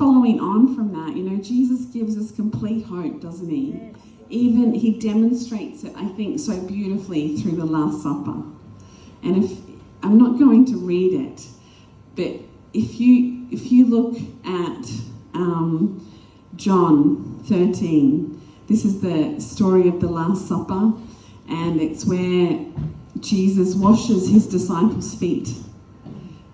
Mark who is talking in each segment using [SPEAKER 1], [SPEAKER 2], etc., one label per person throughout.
[SPEAKER 1] following on from that, Jesus gives us complete hope, doesn't he? Even he demonstrates it, I think, so beautifully through the Last Supper. And I'm not going to read it, but if you look at John 13, this is the story of the Last Supper, and it's where Jesus washes his disciples' feet.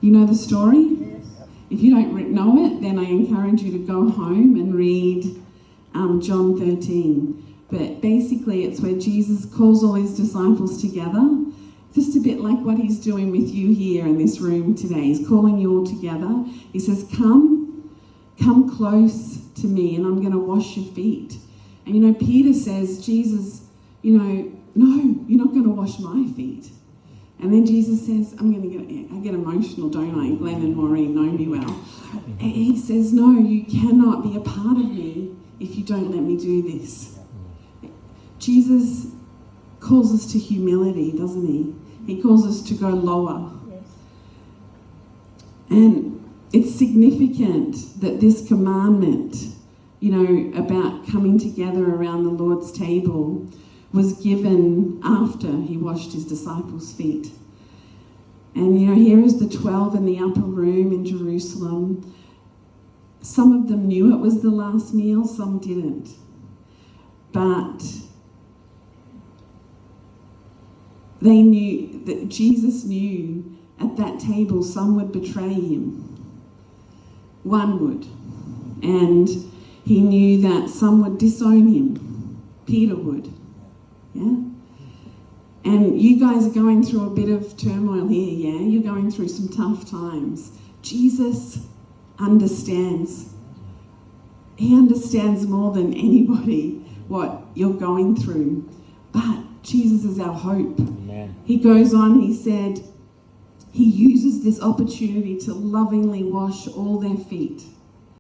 [SPEAKER 1] You know the story?
[SPEAKER 2] Yes.
[SPEAKER 1] If you don't know it, then I encourage you to go home and read John 13. But basically it's where Jesus calls all his disciples together, just a bit like what he's doing with you here in this room today. He's calling you all together. He says, come close to me and I'm going to wash your feet. And Peter says, Jesus, no, you're not going to wash my feet. And then Jesus says, I get emotional, don't I? Glenn and Maureen know me well. And he says, no, you cannot be a part of me if you don't let me do this. Jesus calls us to humility, doesn't he? He calls us to go lower.
[SPEAKER 2] Yes.
[SPEAKER 1] And it's significant that this commandment, about coming together around the Lord's table was given after he washed his disciples' feet. And here is the 12 in the upper room in Jerusalem. Some of them knew it was the last meal, some didn't. But they knew that Jesus knew at that table some would betray him. One would. And he knew that some would disown him. Peter would. Yeah? And you guys are going through a bit of turmoil here, yeah? You're going through some tough times. Jesus understands. He understands more than anybody what you're going through. But Jesus is our hope.
[SPEAKER 3] Amen.
[SPEAKER 1] He goes on, he said, he uses this opportunity to lovingly wash all their feet.